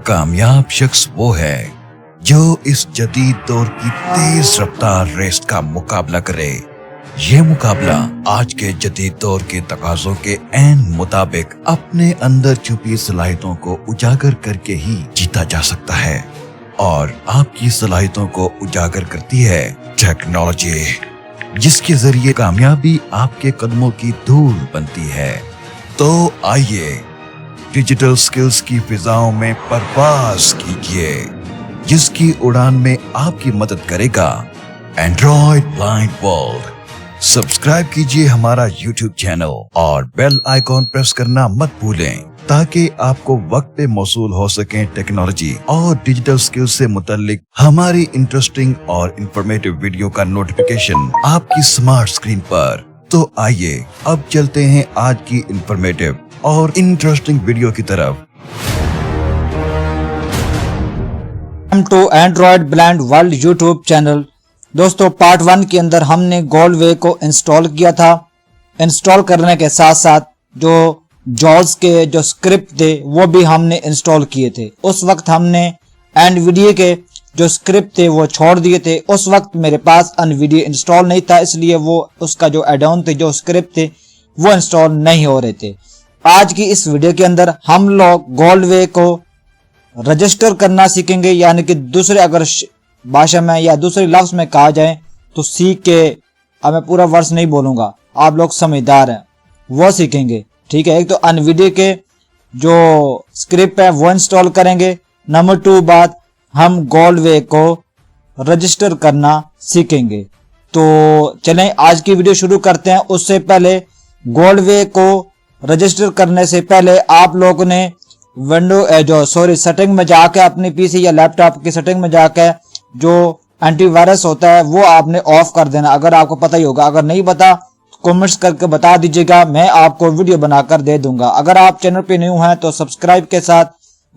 कामयाब शख्स वो है जो इस जदीद दौर की तेज रफ्तार रेस का मुकाबला करे। ये मुकाबला आज के जदीद दौर के तकाजों के ऐन मुताबिक अपने अंदर छुपी सलाहियतों को उजागर करके ही जीता जा सकता है, और आपकी सलाहियतों को उजागर करती है टेक्नोलॉजी, जिसके जरिए कामयाबी आपके कदमों की धूल बनती है। तो आइए डिजिटल स्किल्स की फिजाओं में परवाज कीजिए, जिसकी उड़ान में आपकी मदद करेगा एंड्रॉइड ब्लाइंड वर्ल्ड। सब्सक्राइब कीजिए हमारा YouTube चैनल और बेल आइकॉन प्रेस करना मत भूलें, ताकि आपको वक्त पे मौसूल हो सके टेक्नोलॉजी और डिजिटल स्किल्स से मुतल्लिक हमारी इंटरेस्टिंग और इंफॉर्मेटिव वीडियो का नोटिफिकेशन आपकी स्मार्ट स्क्रीन पर। तो आइए अब चलते हैं आज की इंफॉर्मेटिव और इंटरेस्टिंग वीडियो की तरफ। To Android blind world YouTube channel. दोस्तों, पार्ट 1 के अंदर हमने गोल्डवे को इंस्टॉल किया था। इंस्टॉल करने के साथ साथ जो जॉज के जो स्क्रिप्ट थे वो भी हमने इंस्टॉल किए थे। उस वक्त हमने एनवीडिया के जो स्क्रिप्ट थे वो छोड़ दिए थे। उस वक्त मेरे पास एनवीडिया इंस्टॉल नहीं था, इसलिए वो उसका जो एडॉन थे, जो स्क्रिप्ट थे, वो इंस्टॉल नहीं हो रहे थे। आज की इस वीडियो के अंदर हम लोग गोल्डवे को रजिस्टर करना सीखेंगे, यानी कि दूसरे अगर भाषा में या दूसरे लफ्ज में कहा जाए तो सीख के, अब मैं पूरा वर्ष नहीं बोलूंगा, आप लोग समझदार हैं, वो सीखेंगे। ठीक है, एक तो एनवीडिया के जो स्क्रिप्ट है वो इंस्टॉल करेंगे। नंबर 2 बात, हम गोल्डवे को रजिस्टर करना सीखेंगे। तो चलें आज की वीडियो शुरू करते हैं। उससे पहले गोल्डवे को रजिस्टर करने से पहले आप लोगों ने सेटिंग में जाके अपने पीसी या लैपटॉप की सेटिंग में जाके जो एंटीवायरस होता है वो आपने ऑफ कर देना। अगर आपको पता ही होगा, अगर नहीं पता तो कमेंट्स करके बता दीजिएगा, मैं आपको वीडियो बनाकर दे दूंगा। अगर आप चैनल पे न्यू हैं तो सब्सक्राइब के साथ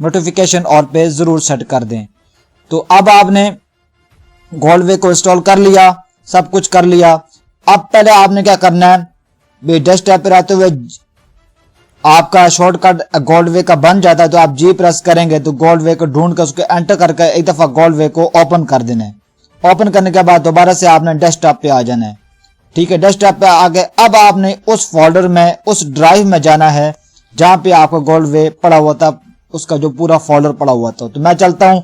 नोटिफिकेशन और पे जरूर सेट कर दें। तो अब आपने गोल्डवे को इंस्टॉल कर लिया, सब कुछ कर लिया। अब पहले आपने क्या करना है, डेस्कटॉप पे रहते हुए आपका शॉर्टकट गोल्डवे का बन जाता है तो आप जी प्रेस करेंगे तो गोल्डवे को ढूंढ कर उसको एंटर करके एक दफा गोल्डवे को ओपन कर देना है। ओपन करने के बाद दोबारा से आपने डेस्कटॉप पे आ जाना है। ठीक है, डेस्कटॉप पे आ गए। अब आपने उस फोल्डर में, उस ड्राइव में जाना है जहां पे आपका गोल्डवे पड़ा हुआ था, उसका जो पूरा फोल्डर पड़ा हुआ था। तो मैं चलता हूं,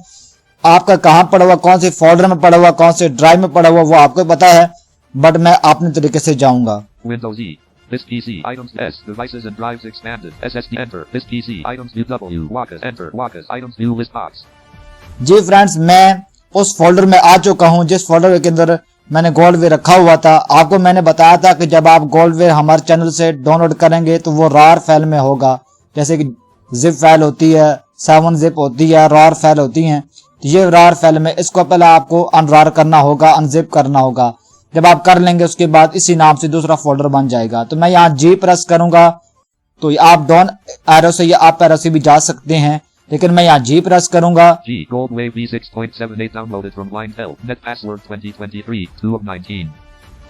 आपका कहां पड़ा हुआ, कौन से फोल्डर में पड़ा हुआ, कौन से ड्राइव में पड़ा हुआ, वो आपको पता है, बट मैं अपने तरीके से जाऊंगा। Windows E. This PC items S devices and drives expanded SSD enter this PC items view W Wacom enter Wacom items view list box। Ji friends, मैं उस फोल्डर में आ चुका हूं जिस फोल्डर के अंदर मैंने गोल्डवे रखा हुआ था। आपको मैंने बताया था कि जब आप गोल्डवे हमारे चैनल से डाउनलोड करेंगे तो वो रार फाइल में होगा, जैसे कि जिप फाइल होती है, 7 जिप होती है, रार फाइल होती हैं। तो ये रार फाइल में, इसको पहले आपको अनरार करना होगा, अनजिप करना होगा। जब आप कर लेंगे उसके बाद इसी नाम से दूसरा फोल्डर बन जाएगा। तो मैं यहाँ जी प्रेस करूंगा तो आप डाउन एरो से या अप एरो से भी जा सकते हैं, लेकिन मैं यहाँ जी प्रेस करूंगा। G Goldwave V6.78 downloaded from line help net password 2023 2 of 19।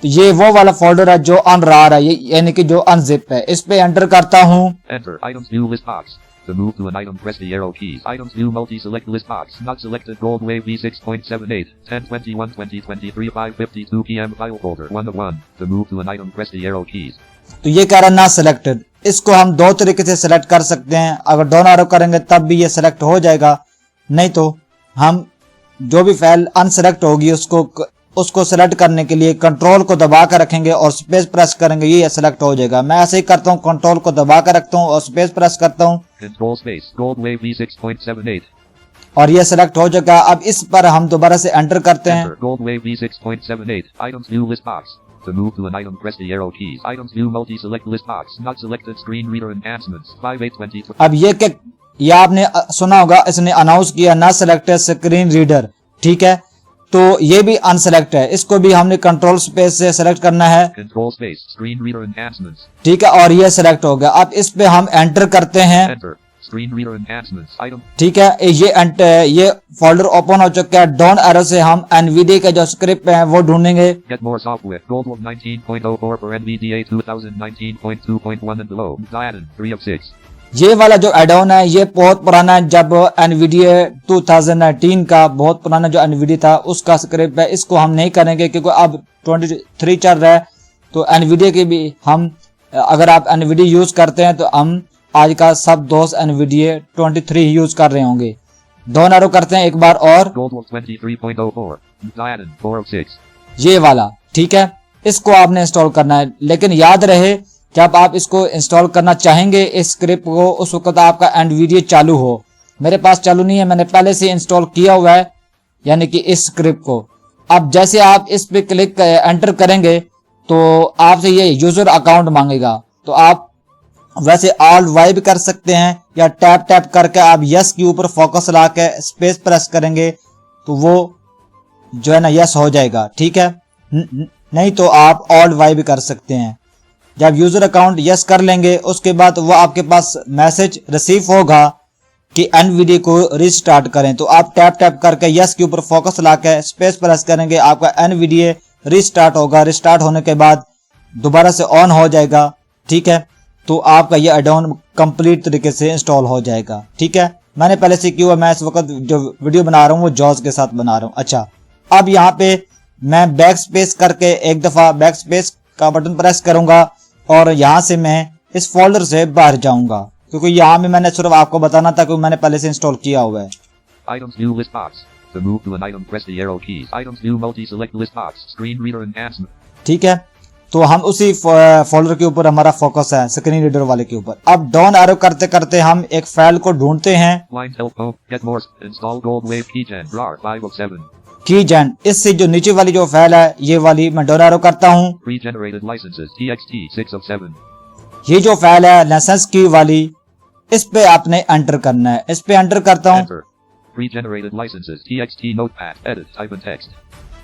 तो ये वो वाला फोल्डर है जो अनरार है, यानी कि जो अनजिप है। इस पे एंटर करता हूँ। Enter items view list box। To move to an item, press the arrow keys. Items view multi-select list box. Not selected. Goldwave V6.78 10/21/2023 5:52 p.m. file folder 1 of 1। To move to an item, press the arrow keys। तो ये कह रहा है ना selected. इसको हम दो तरीके से सिलेक्ट कर सकते हैं। अगर दोनों एरो करेंगे तब भी ये सिलेक्ट हो जाएगा, नहीं तो हम जो भी फाइल अनसेलेक्ट होगी उसको सेलेक्ट करने के लिए कंट्रोल को दबा कर रखेंगे और स्पेस प्रेस करेंगे, ये सेलेक्ट हो जाएगा। मैं ऐसे ही करता हूँ, कंट्रोल को दबा कर रखता हूँ और स्पेस प्रेस करता हूँ, कंट्रोल स्पेस Goldwave V6.78 और ये सेलेक्ट हो जाएगा। अब इस पर हम दोबारा से एंटर करते हैं। Goldwave V6.78 items view list box। To move to an item, press the arrow keys. Items view multi-select list box. Not selected. Screen reader enhancements 5/8/20। अब ये आपने सुना होगा, इसने अनाउंस किया ना सिलेक्टेड स्क्रीन रीडर। ठीक है, तो ये भी अनसेलेक्ट है, इसको भी हमने कंट्रोल स्पेस से सेलेक्ट करना है। Control space screen reader enhancements. ठीक है, और ये सेलेक्ट हो गया। अब इस पे हम एंटर करते हैं। Enter screen reader enhancements item. ठीक है, ये फोल्डर ओपन हो चुका है। डाउन एरो से हम एनवीडिया के जो स्क्रिप्ट है वो ढूंढेंगे। Get more software Goldwave 19.04 for NVDA 2019.2.1 and below Xyadon 3 of 6। ये वाला जो एड ऑन है ये बहुत पुराना है, जब एनवीडिया 2019 का बहुत पुराना जो एनवीडिया था उसका स्क्रिप्ट है। इसको हम नहीं करेंगे क्योंकि अब 23 चल रहा है, तो एनवीडिया की भी हम, अगर आप एनवीडिया यूज करते हैं तो हम आज का सब दोस्त एनवीडिया 23 यूज कर रहे होंगे। डाउन एरो करते हैं एक बार और, Goldwolf 23.04. Dianon 406. ये वाला, ठीक है। इसको आपने इंस्टॉल करना है, लेकिन याद रहे जब आप इसको इंस्टॉल करना चाहेंगे इस स्क्रिप्ट को, उस वक्त आपका एनवीडिया चालू हो। मेरे पास चालू नहीं है, मैंने पहले से इंस्टॉल किया हुआ है, यानी कि इस स्क्रिप्ट को। अब जैसे आप इस पे क्लिक एंटर करेंगे तो आपसे ये यूजर अकाउंट मांगेगा, तो आप वैसे ऑल वाई भी कर सकते हैं या टैप टैप करके आप यस के ऊपर फोकस ला के स्पेस प्रेस करेंगे तो वो जो है ना यस हो जाएगा, ठीक है। नहीं तो आप ऑल वाई भी कर सकते हैं। जब यूजर अकाउंट यस कर लेंगे उसके बाद वो आपके पास मैसेज रिसीव होगा कि एनवीडिया को रिस्टार्ट करें, तो आप टैप टैप करके यस के ऊपर फोकस ला के स्पेस प्रेस करेंगे, आपका एनवीडिया रिस्टार्ट होगा। रिस्टार्ट होने के बाद दोबारा से ऑन हो जाएगा, ठीक है। तो आपका ये एड ऑन कंप्लीट तरीके से इंस्टॉल हो जाएगा, ठीक है। मैंने पहले से किया हुआ, मैं इस वक्त जो वीडियो बना रहा हूँ वो जॉज के साथ बना रहा हूँ। अच्छा, अब यहाँ पे मैं बैक स्पेस करके एक दफा बैक स्पेस का बटन प्रेस करूंगा और यहाँ से मैं इस फोल्डर से बाहर जाऊंगा, क्योंकि यहाँ में मैंने सिर्फ आपको बताना था कि मैंने पहले से इंस्टॉल किया हुआ है। Items view list box. To move to an item, press the arrow keys. Items view multi-select list box. Screen reader enhancement. ठीक है, तो हम उसी फोल्डर के ऊपर हमारा फोकस है, स्क्रीन रीडर वाले के ऊपर। अब डाउन एरो करते करते हम एक फाइल को ढूंढते हैं, Line help home. Get more. Install Goldwave keygen. RAR 5 of 7. कीजन। इससे जो नीचे वाली जो फाइल है ये वाली मैं डाउन एरो करता हूँ। Pre-generated licenses. TXT 6 of 7. ये जो फाइल है लाइसेंस की वाली, इस पे आपने एंटर करना है। इस पे एंटर करता हूँ, Enter. Pre-generated licenses. TXT notepad. Edit. Type and text.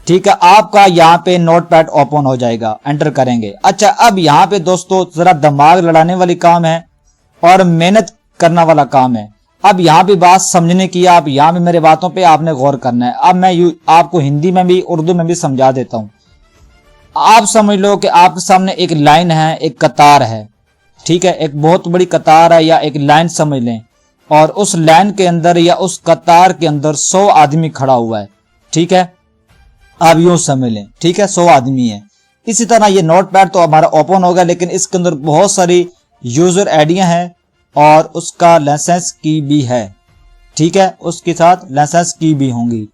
ठीक है। आपका यहाँ पे नोटपैड ओपन हो जाएगा, एंटर करेंगे। अच्छा, अब यहाँ पे दोस्तों जरा दिमाग लड़ाने वाली काम है और मेहनत करना वाला काम है। अब यहाँ पे बात समझने की, आप यहाँ पे मेरे बातों पे आपने गौर करना है। अब मैं आपको हिंदी में भी उर्दू में भी समझा देता हूँ। आप समझ लो कि आपके सामने एक लाइन है, एक कतार है, ठीक है। एक बहुत बड़ी कतार है या एक लाइन समझ लें, और उस लाइन के अंदर या उस कतार के अंदर 100 आदमी खड़ा हुआ है, ठीक है। आप यूं समझ लें, ठीक है, 100 आदमी है। इसी तरह ये नोटपैड तो हमारा ओपन होगा, लेकिन इसके अंदर बहुत सारी यूजर आईडियां हैं और उसका लाइसेंस की भी है, ठीक है। उसके साथ लाइसेंस की भी होंगी।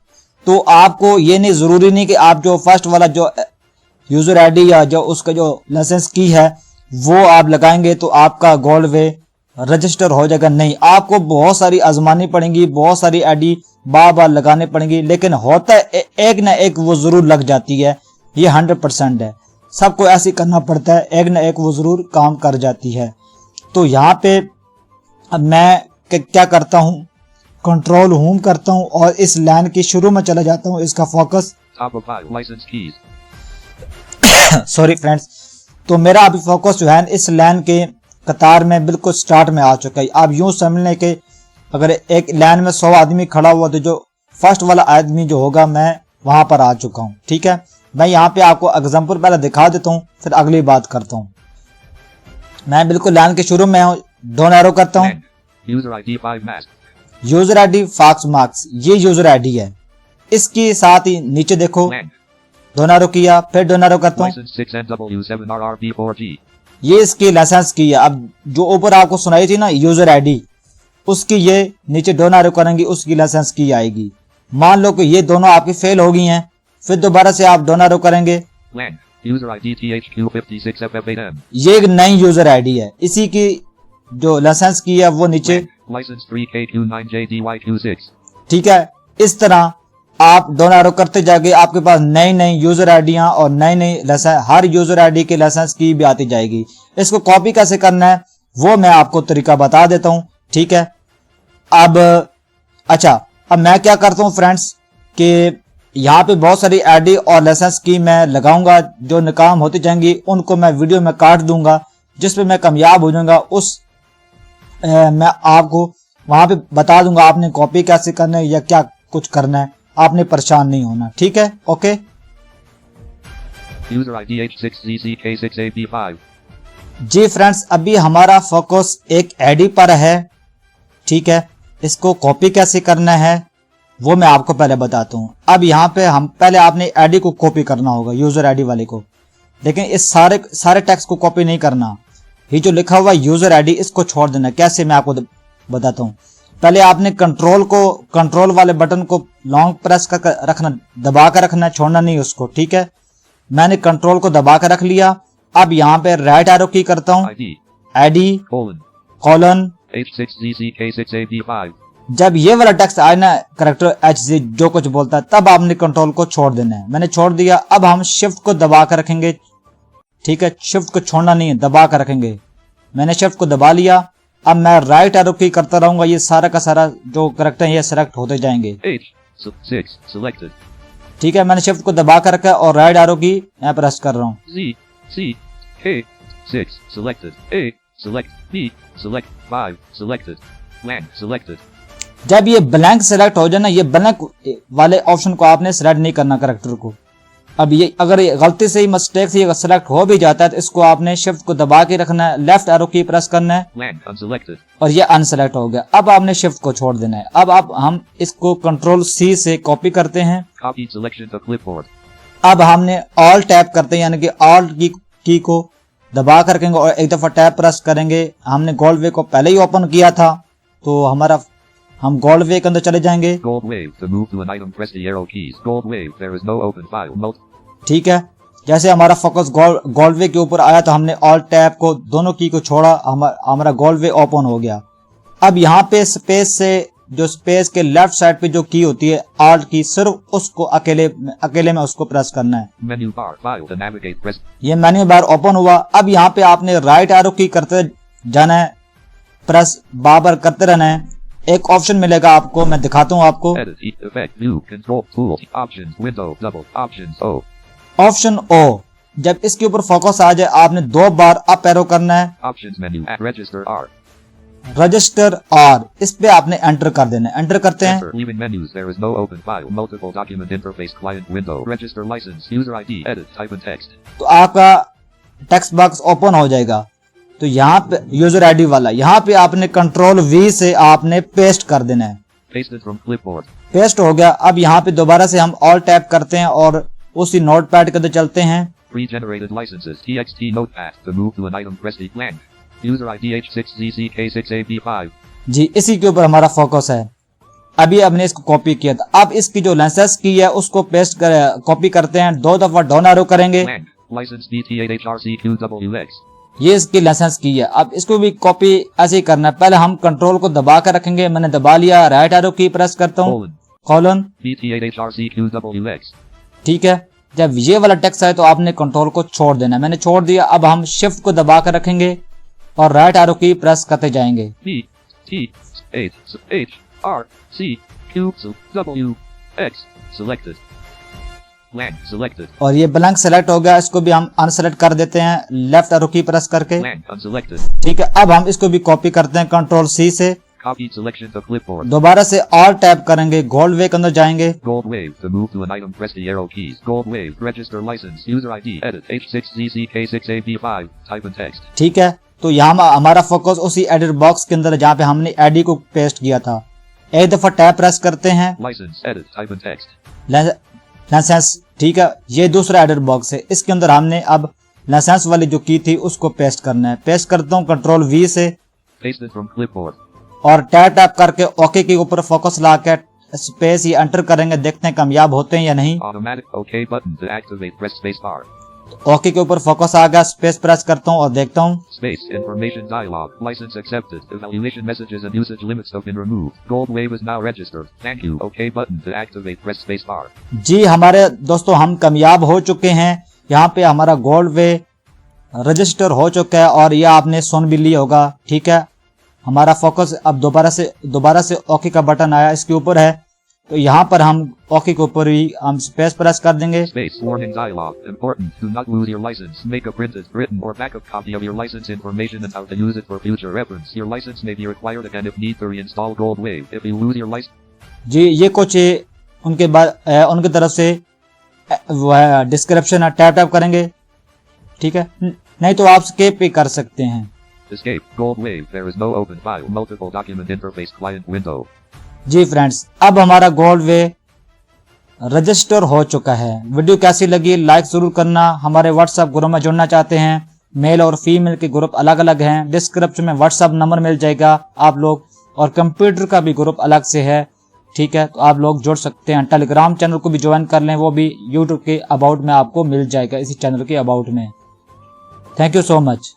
तो आपको ये नहीं, जरूरी नहीं कि आप जो फर्स्ट वाला जो यूजर आईडी या जो उसका जो लाइसेंस की है वो आप लगाएंगे तो आपका गोल्डवे रजिस्टर हो जाएगा। नहीं, आपको बहुत सारी आजमानी पड़ेंगी, बहुत सारी आईडी बार बार लगाने पड़ेंगी, लेकिन होता है एक ना एक वो जरूर लग जाती है। ये 100% है, सबको ऐसे करना पड़ता है, एक ना एक वो जरूर काम कर जाती है। तो यहाँ पे अब मैं क्या करता हूँ, कंट्रोल होम करता हूँ और इस लाइन के शुरू में चला जाता हूँ। इसका focus Top of 5 license keys. Sorry friends, तो मेरा अभी फोकस जो है इस लाइन के कतार में बिल्कुल स्टार्ट में आ चुका है। आप यूं समझने के अगर एक लाइन में 100 आदमी खड़ा हुआ तो जो फर्स्ट वाला आदमी जो होगा मैं वहां पर आ चुका हूं, ठीक है। मैं यहाँ पे आपको एग्जांपल पहले दिखा देता हूँ, फिर अगली बात करता हूँ। मैं बिल्कुल लाइन के शुरू में हूँ, डाउन एरो करता हूँ। User ID 5 mask. User ID fox marks, ये यूजर आईडी है। इसके साथ ही नीचे देखो, Land. डाउन एरो किया, फिर डाउन एरो करता हूँ, License 6NW7RRP4G. ये इसकी लाइसेंस की है। अब जो ऊपर आपको सुनाई थी ना यूजर आईडी, उसकी ये नीचे डाउन एरो करेंगे, उसकी लाइसेंस की आएगी। मान लो कि ये दोनों आपकी फेल हो गई हैं, फिर दोबारा से आप डाउन एरो करेंगे, Land. User ID THQ56FF8M. ये एक नई यूजर आईडी है, इसी की जो लाइसेंस की है वो नीचे, License 3KQ9JDYQ6. ठीक है। इस तरह आप डाउन एरो करते जाके आपके पास नई नई यूजर आईडियां और नई नई लाइसेंस, हर यूजर आईडी के लाइसेंस की भी आती जाएगी। इसको कॉपी कैसे करना है वो मैं आपको तरीका बता देता हूं, ठीक है। अब अच्छा, अब मैं क्या करता हूं फ्रेंड्स कि यहाँ पे बहुत सारी आईडी और लाइसेंस की मैं लगाऊंगा, जो नाकाम होती जाएंगी उनको मैं वीडियो में काट दूंगा, जिस पे मैं कामयाब हो जाऊंगा उस मैं आपको वहां पे बता दूंगा आपने कॉपी कैसे करना है या क्या कुछ करना है। आपने परेशान नहीं होना, ठीक है, ओके। User ID H6ZCK6AB5. जी फ्रेंड्स, अभी हमारा फोकस एक आईडी पर है, ठीक है। इसको कॉपी कैसे करना है वो मैं आपको पहले बताता हूँ। अब यहाँ पे हम पहले आपने आईडी को कॉपी करना होगा, यूजर आईडी वाले को। लेकिन इस सारे टेक्स्ट को कॉपी नहीं करना, ये जो लिखा हुआ यूजर आईडी इसको छोड़ देना। कैसे मैं आपको बताता हूँ। पहले आपने कंट्रोल वाले बटन को लॉन्ग प्रेस कर रखना, दबा कर रखना, छोड़ना नहीं उसको, ठीक है। मैंने कंट्रोल को दबा कर रख लिया। अब यहाँ पे राइट एरो की करता हूँ, आईडी कॉलन H6ZCK6AB5. जब ये वाला टेक्स्ट आए ना, करेक्टर HZ जो कुछ बोलता है, तब आपने कंट्रोल को छोड़ देना है। मैंने छोड़ दिया। अब हम शिफ्ट को दबा कर रखेंगे, ठीक है। शिफ्ट को छोड़ना नहीं है, दबा कर रखेंगे। मैंने शिफ्ट को दबा लिया। अब मैं राइट एरो की करता रहूंगा, ये सारा का सारा जो करेक्टर है ये सिलेक्ट होते जाएंगे, H6 selected. ठीक है। मैंने शिफ्ट को दबा कर रखा है और राइट एरो की मैं प्रेस कर रहा हूँ। ZCK6 selected. A select. B select. 5 selected. Blank selected. जब ये ब्लैंक सेलेक्ट हो जाए ना, ये ब्लैंक वाले ऑप्शन को आपने सिलेक्ट नहीं करना करेक्टर को। अब ये अगर ये गलती से ही मिस्टेक से ये सिलेक्ट हो भी जाता है तो इसको आपने शिफ्ट को दबा के रखना है, लेफ्ट एरो की प्रेस करना है Blank unselected. और ये अनसेलेक्ट हो गया। अब आपने शिफ्ट को छोड़ देना है। अब हम इसको कंट्रोल C से कॉपी करते हैं। Copy selection to clipboard. अब हमने ऑल्ट टैप करते हैं, यानी कि ऑल्ट की को दबा कर रखेंगे और एक दफा टैप प्रेस करेंगे। हमने गोल्ड वे को पहले ही ओपन किया था तो हम गोल्ड वे के अंदर चले जाएंगे, Gold wave to move to an item press the arrow keys. Gold wave there is no open file. ठीक है। जैसे हमारा फोकस गोल्ड वे के ऊपर आया तो हमने ऑल्ट टैप को दोनों की को छोड़ा, हमारा गोल्ड वे ओपन हो गया। अब यहाँ पे स्पेस से जो स्पेस के लेफ्ट साइड पे जो की होती है ऑल्ट की, सिर्फ उसको अकेले में उसको प्रेस करना है। Menu bar file to navigate press. ये मेन्यू बार ओपन हुआ। अब यहाँ पे आपने राइट एरो की करते जाना है, प्रेस बार करते रहना है। एक ऑप्शन मिलेगा आपको, मैं दिखाता हूँ आपको। Edit effect view control tool options window double options O. Option O, जब इसके ऊपर फोकस आ जाए आपने 2 बार अप एरो करना है। Options menu at register R. Register R, इस पे आपने एंटर कर देना है। एंटर करते हैं। Enter leaving menus there is no open file multiple document interface client window register license user ID edit type and text. तो आपका टेक्स्ट बॉक्स ओपन हो जाएगा। तो यहाँ पे यूजर आईडी वाला, यहाँ पे आपने कंट्रोल V से आपने पेस्ट कर देना है। Pasted from clipboard. पेस्ट हो गया। अब यहाँ पे दोबारा से हम ऑल टैप करते हैं और उसी नोटपैड के अंदर चलते हैं। Pre-generated licenses TXT notepad to move to an item press the blank. User ID H6ZCK6AB5. जी, इसी के ऊपर हमारा फोकस है। अभी हमने इसको कॉपी किया था। अब इसकी जो लाइसेंस की है उसको पेस्ट कर कॉपी करते हैं। 2 दफा डाउन एरो करेंगे, Blank. License BT8HRCQWX. ये इसकी लाइसेंस की है। अब इसको भी कॉपी ऐसे ही करना है। पहले हम कंट्रोल को दबा कर रखेंगे, मैंने दबा लिया। राइट एरो की प्रेस करता हूँ, Colon. Colon, BT8HRCQWX. ठीक है। जब ये वाला टेक्स्ट आए तो आपने कंट्रोल को छोड़ देना है। मैंने छोड़ दिया। अब हम शिफ्ट को दबा कर रखेंगे और राइट एरो की प्रेस करते जाएंगे। BT8HRCQWX selected. Blank selected. और ये ब्लैंक सेलेक्ट हो गया। इसको भी हम अनसेलेक्ट कर देते हैं लेफ्ट एरो की प्रेस करके, Blank unselected. ठीक है। अब हम इसको भी कॉपी करते हैं कंट्रोल C से। Copy selection to clipboard. दोबारा से ऑल टैप करेंगे, गोल्ड वे के अंदर जाएंगे। Gold wave to move to an item press the arrow keys. Gold wave register license user ID edit H6ZCK6AB5 type and text. ठीक है। तो यहाँ हमारा फोकस उसी एडिट बॉक्स के अंदर जहाँ पे हमने आईडी को पेस्ट किया था। एक दफा टैप प्रेस करते हैं, License edit type and text. Licence, ठीक है। ये दूसरा एडिट बॉक्स है, इसके अंदर हमने अब लाइसेंस वाली जो की थी उसको पेस्ट करना है। पेस्ट करता हूँ कंट्रोल V से Pasted from clipboard. और टैप करके ओके के ऊपर फोकस ला के स्पेस ये एंटर करेंगे, देखते हैं कामयाब होते हैं या नहीं। Automatic OK button to activate press space bar. Okay के ऊपर फोकस आ गया, स्पेस प्रेस करता हूँ और देखता हूँ। Space information dialog. License accepted. Evaluation messages and usage limits have been removed. Gold wave is now registered. Thank you. OK button to activate press space bar. जी हमारे दोस्तों, हम कामयाब हो चुके हैं। यहाँ पे हमारा गोल्ड वे रजिस्टर हो चुका है और ये आपने सुन भी लिया होगा, ठीक है। हमारा फोकस अब दोबारा से ओके का बटन आया, इसके ऊपर है। तो यहाँ पर हम ओके के ऊपर ही हम स्पेस प्रेस कर देंगे। Space warning dialog. Important. Do not lose your license. Make a printed, written, or backup copy of your license information and how to use it for future reference. Your license may be required again if need to reinstall Gold Wave. If you lose your license. जी, ये कुछ उनके बाद उनकी तरफ से description tap करेंगे, ठीक है। नहीं तो आप स्केप भी कर सकते हैं। Escape. Gold wave. There is no open file. Multiple document interface client window. Ji friends, अब हमारा गोल्ड वे रजिस्टर हो चुका है। वीडियो कैसी लगी लाइक जरूर करना। हमारे व्हाट्सएप ग्रुप में जुड़ना चाहते हैं, मेल और फीमेल के ग्रुप अलग अलग हैं। डिस्क्रिप्शन में व्हाट्सएप नंबर मिल जाएगा आप लोग, और कंप्यूटर का भी ग्रुप अलग से है, ठीक है, तो आप लोग जुड़ सकते हैं। टेलीग्राम चैनल को भी ज्वाइन कर लें, वो भी यूट्यूब के अबाउट में आपको मिल जाएगा, इसी चैनल के अबाउट में। Thank you so much.